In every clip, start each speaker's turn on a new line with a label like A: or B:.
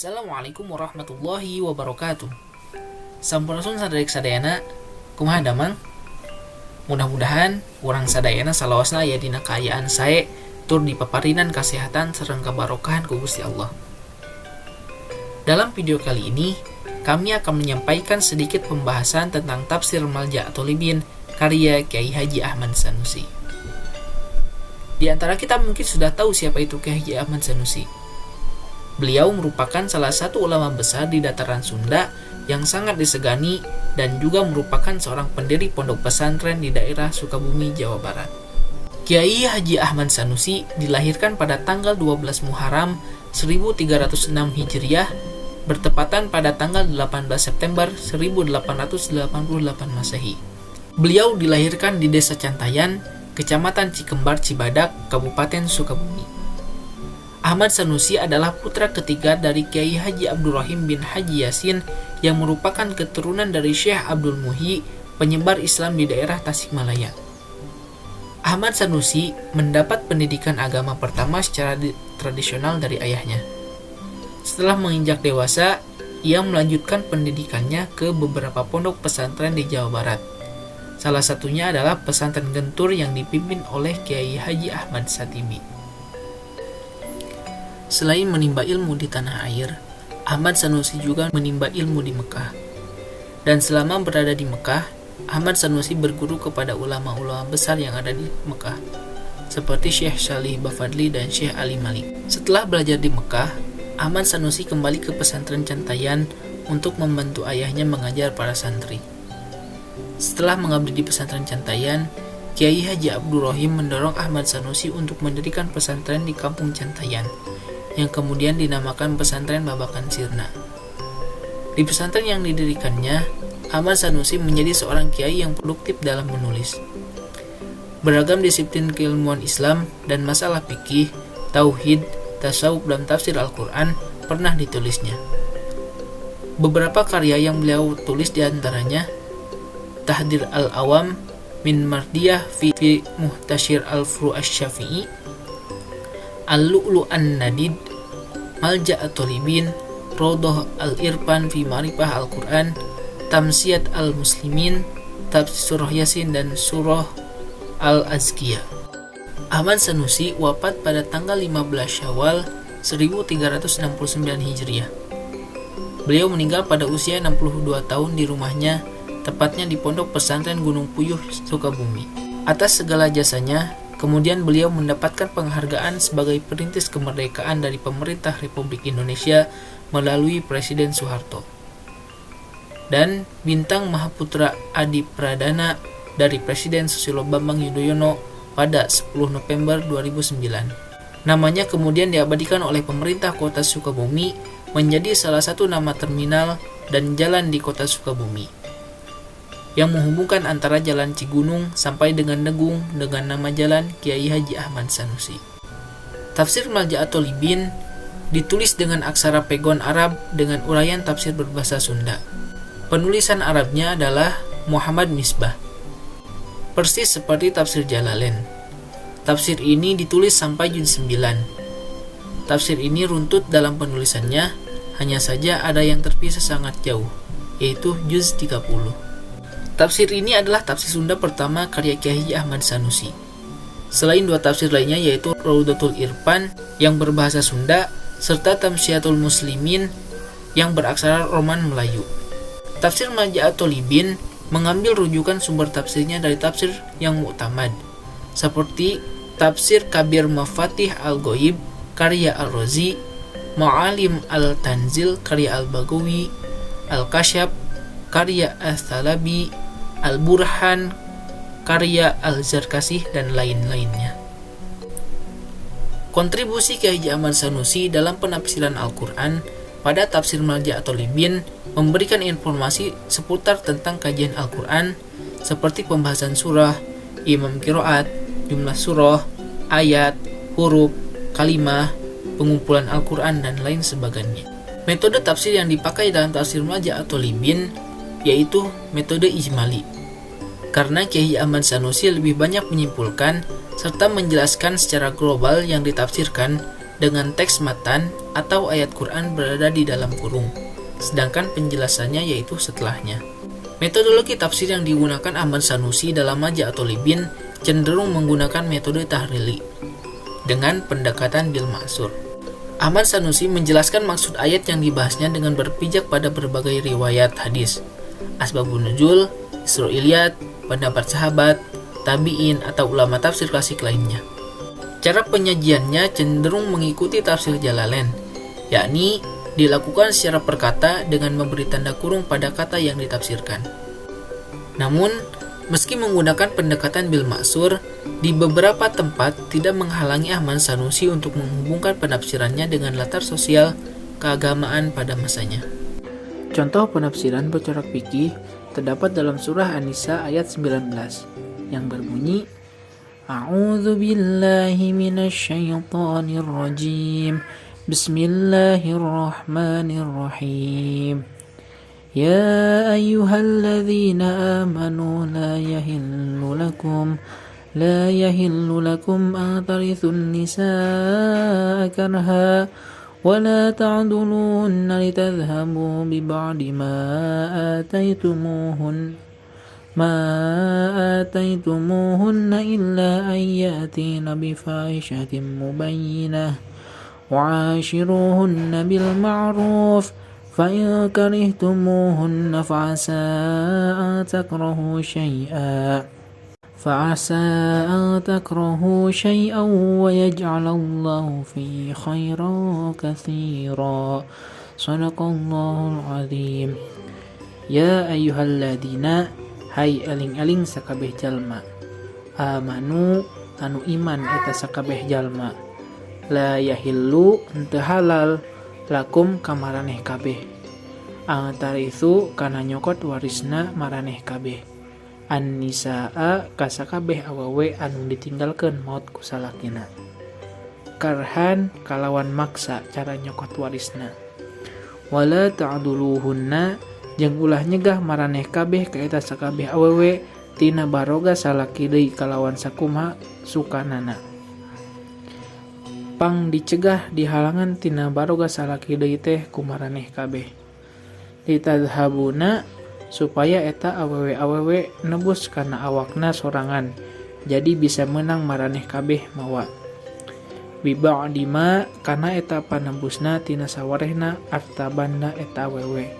A: Assalamualaikum warahmatullahi wabarakatuh. Sampurasun sadayek sadayana, kumaha damang? Mudah-mudahan urang sadayana salawasna aya dina kaayaan sae tur dipaparinan kasehatan sareng kabarokahan ku Gusti Allah. Dalam video kali ini, kami akan menyampaikan sedikit pembahasan tentang tafsir Malja' Tholibin karya Kyai Haji Ahmad Sanusi. Di antara kita mungkin sudah tahu siapa itu Kyai Haji Ahmad Sanusi. Beliau merupakan salah satu ulama besar di dataran Sunda yang sangat disegani dan juga merupakan seorang pendiri pondok pesantren di daerah Sukabumi, Jawa Barat. Kyai Haji Ahmad Sanusi dilahirkan pada tanggal 12 Muharram 1306 Hijriah bertepatan pada tanggal 18 September 1888 Masehi. Beliau dilahirkan di Desa Cantayan, Kecamatan Cikembar, Cibadak, Kabupaten Sukabumi. Ahmad Sanusi adalah putra ketiga dari Kyai Haji Abdurrahim bin Haji Yasin yang merupakan keturunan dari Syekh Abdul Muhyi, penyebar Islam di daerah Tasikmalaya. Ahmad Sanusi mendapat pendidikan agama pertama secara tradisional dari ayahnya. Setelah menginjak dewasa, ia melanjutkan pendidikannya ke beberapa pondok pesantren di Jawa Barat. Salah satunya adalah pesantren Gentur yang dipimpin oleh Kyai Haji Ahmad Satibi. Selain menimba ilmu di tanah air, Ahmad Sanusi juga menimba ilmu di Mekah. Dan selama berada di Mekah, Ahmad Sanusi berguru kepada ulama-ulama besar yang ada di Mekah, seperti Syekh Shalih Bafadli dan Syekh Ali Malik. Setelah belajar di Mekah, Ahmad Sanusi kembali ke pesantren Cantayan untuk membantu ayahnya mengajar para santri. Setelah mengabdi di pesantren Cantayan, Kyai Haji Abdurrahim mendorong Ahmad Sanusi untuk mendirikan pesantren di kampung Cantayan, yang kemudian dinamakan pesantren Babakan Sirna. Di pesantren yang didirikannya, Ahmad Sanusi menjadi seorang kiai yang produktif dalam menulis. Beragam disiplin keilmuan Islam dan masalah fikih, tauhid, tasawuf dan tafsir Al-Quran pernah ditulisnya. Beberapa karya yang beliau tulis diantaranya Tahdir Al-Awam min Mardiyah fi Muhtashir Al-Furu' Asy-Syafi'i, Al-Lu'lu' An-Nadid, Malja' Tholibin, Rawdah Al-Irfan fi Ma'rifah Al-Quran, Tamsiyat Al-Muslimin, Tafsir Surah Yasin dan Surah Al-Azkiyah. Ahmad Sanusi wafat pada tanggal 15 Syawal 1369 Hijriah. Beliau meninggal pada usia 62 tahun di rumahnya, tepatnya di Pondok Pesantren Gunung Puyuh, Sukabumi. Atas segala jasanya, kemudian beliau mendapatkan penghargaan sebagai perintis kemerdekaan dari pemerintah Republik Indonesia melalui Presiden Soeharto. Dan bintang Mahaputra Adi Pradana dari Presiden Susilo Bambang Yudhoyono pada 10 November 2009. Namanya kemudian diabadikan oleh pemerintah kota Sukabumi menjadi salah satu nama terminal dan jalan di kota Sukabumi, yang menghubungkan antara Jalan Cigunung sampai dengan Negung dengan nama Jalan Kyai Haji Ahmad Sanusi. Tafsir Malja' Tholibin ditulis dengan aksara pegon Arab dengan uraian tafsir berbahasa Sunda. Penulisan Arabnya adalah Muhammad Misbah. Persis seperti tafsir Jalalain. Tafsir ini ditulis sampai juz 9. Tafsir ini runtut dalam penulisannya, hanya saja ada yang terpisah sangat jauh, yaitu juz 30. Tafsir ini adalah tafsir Sunda pertama karya Kyai Haji Ahmad Sanusi. Selain dua tafsir lainnya yaitu Rawdatul Irfan yang berbahasa Sunda serta Tamsyiatul Muslimin yang beraksara Roman Melayu. Tafsir Malja' Tholibin mengambil rujukan sumber tafsirnya dari tafsir yang mu'tamad, seperti Tafsir Kabir Mafatih Al-Ghaib karya Al-Razi, Ma'alim Al-Tanzil karya Al-Baghawi, Al-Kasyaf karya Al-Thalabi, Al-Burhan karya Al-Zarkasih dan lain-lainnya. Kontribusi Kyai Haji Ahmad Sanusi dalam penafsiran Al-Quran pada tafsir Malja' Tholibin memberikan informasi seputar tentang kajian Al-Quran seperti pembahasan surah, imam qiraat, jumlah surah, ayat, huruf, kalimah, pengumpulan Al-Quran dan lain sebagainya. Metode tafsir yang dipakai dalam tafsir Malja' Tholibin yaitu metode ijmali, karena Kyai Ahmad Sanusi lebih banyak menyimpulkan serta menjelaskan secara global yang ditafsirkan dengan teks matan atau ayat Quran berada di dalam kurung, sedangkan penjelasannya yaitu setelahnya. Metodologi tafsir yang digunakan Ahmad Sanusi dalam Majaa' Thalibin cenderung menggunakan metode tahrili dengan pendekatan bil ma'sur. Ahmad Sanusi menjelaskan maksud ayat yang dibahasnya dengan berpijak pada berbagai riwayat hadis, asbabun nuzul, Israiliyat, pendapat sahabat, tabi'in, atau ulama tafsir klasik lainnya. Cara penyajiannya cenderung mengikuti tafsir Jalalain, yakni dilakukan secara perkata dengan memberi tanda kurung pada kata yang ditafsirkan. Namun, meski menggunakan pendekatan bil ma'sur, di beberapa tempat tidak menghalangi Ahmad Sanusi untuk menghubungkan penafsirannya dengan latar sosial keagamaan pada masanya. Contoh penafsiran bercorak fikih terdapat dalam surah An-Nisa ayat 19 yang berbunyi, A'udzu billahi minasyaitonir rajim. Bismillahirrahmanirrahim. Ya ayyuhalladzina amanu la yahillu lakum an tarithun nisaa karha wa la ta'dhuluhunna litadhhabu bi ba'di ma آتيتموهن إلا أن يأتين بفاحشة مبينة وعاشروهن بالمعروف فإن كرهتموهن فعسى أن تكرهوا شيئا ويجعل الله فيه خيرا كثيرا صدق الله العظيم. Ya ayyuhalladzina, hai eling-eling sakabeh jalma, amanu anu iman eta sakabeh jalma, la yahillu henteu halal lakum ka maraneh kabeh, antarisu kana nyokot warisna maraneh kabeh, an-nisaa ka sakabeh awewe anu ditinggalkeun maut ku salakina, karhan kalawan maksa cara nyokot warisna, wala ta'duluhunna jeung ulah nyegah maraneh kabeh ka eta sakabeh awewe tina baroga salaki deui kalawan sakumaha sukanana. Pang dicegah dihalangan tina baroga salaki deui teh ku maraneh kabeh. Ditadhabuna supaya eta awewe-awewe nebus kana awakna sorangan, jadi bisa menang maraneh kabeh mawa. Biba'di ma kana eta panembusna tina sawarehna artabanda eta awewe.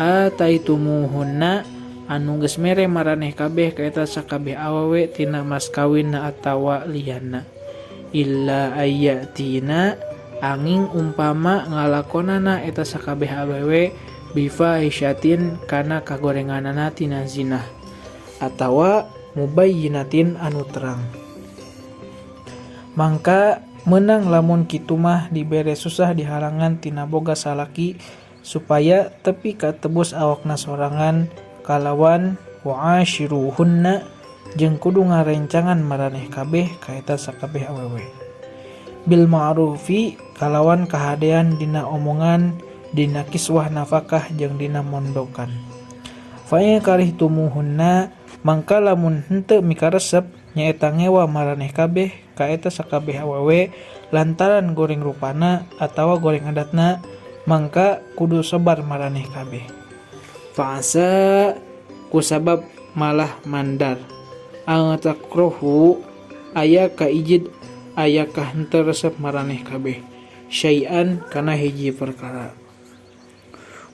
A: Ataitumuhunna anu geus mere maraneh kabeh ka eta sakabeh awewe tina mas kawinna atawa lianna, illa ayyatina angin umpama ngalakonana eta sakabeh awewe bifahisyatin kana kagorenganana tina zina, atawa mubayyinatin anu terang. Mangka menang lamun kitu mah dibere susah dihalangan tina boga salaki supaya tepi ka tebus awakna sorangan kalawan wa'ashiruhunna jeung kudu ngarencangan maraneh kabeh ka eta sakabeh awewe bil ma'rufi kalawan kahadean dina omongan, dina kiswah nafakah jeung dina mondokan. Fa in karihtumuhunna mangka lamun henteu mikaresep nyaeta ngewa maraneh kabeh ka eta sakabeh awewe lantaran goreng rupana atawa goreng adatna, mangka kudu sabar maraneh kabeh. Fa'asa kusabab malah mandar, angtakrohu aya ka ijid aya ka henteu resep maraneh kabeh, syai'an kana hiji perkara.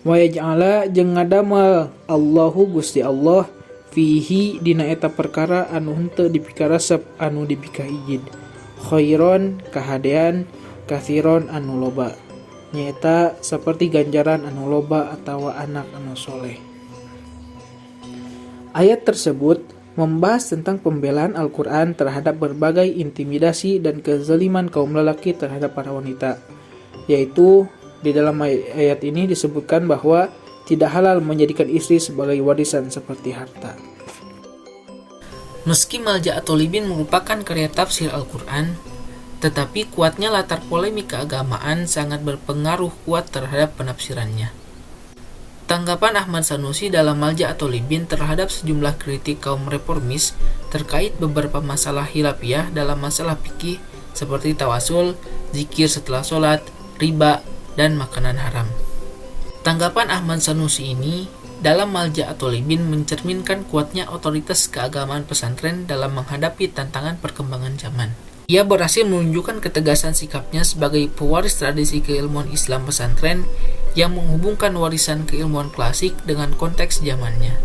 A: Wa yaj'ala jeung ngadamel Allahu Gusti Allah fihi dina eta perkara anu henteu dipikaresep anu dipika ijid, khairon kahadean, kathiron anu loba, nyaeta seperti ganjaran anu loba atawa anak anu soleh. Ayat tersebut membahas tentang pembelaan Al-Quran terhadap berbagai intimidasi dan kezaliman kaum lelaki terhadap para wanita, yaitu di dalam ayat ini disebutkan bahwa tidak halal menjadikan istri sebagai warisan seperti harta. Meski Majaa' Thalibin merupakan karya tafsir Al-Quran, tetapi kuatnya latar polemik keagamaan sangat berpengaruh kuat terhadap penafsirannya. Tanggapan Ahmad Sanusi dalam Majaa' Thalibin terhadap sejumlah kritik kaum reformis terkait beberapa masalah khilafiyah dalam masalah fikih seperti tawasul, zikir setelah sholat, riba, dan makanan haram. Tanggapan Ahmad Sanusi ini dalam Malja' Thalibin mencerminkan kuatnya otoritas keagamaan pesantren dalam menghadapi tantangan perkembangan zaman. Ia berhasil menunjukkan ketegasan sikapnya sebagai pewaris tradisi keilmuan Islam pesantren yang menghubungkan warisan keilmuan klasik dengan konteks zamannya.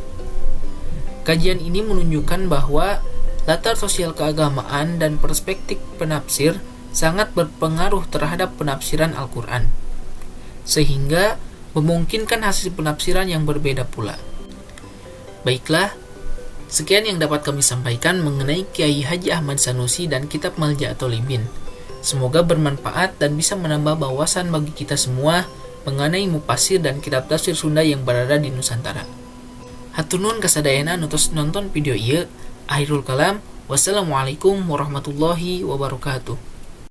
A: Kajian ini menunjukkan bahwa latar sosial keagamaan dan perspektif penafsir sangat berpengaruh terhadap penafsiran Al-Quran, sehingga memungkinkan hasil penafsiran yang berbeda pula. Baiklah, sekian yang dapat kami sampaikan mengenai Kiai Haji Ahmad Sanusi dan kitab Malja' Thalibin. Semoga bermanfaat dan bisa menambah wawasan bagi kita semua mengenai mufasir dan kitab tafsir Sunda yang berada di Nusantara. Hatur nuhun kasadayana nutus nonton video ieu. Akhirul kalam, wassalamualaikum warahmatullahi wabarakatuh.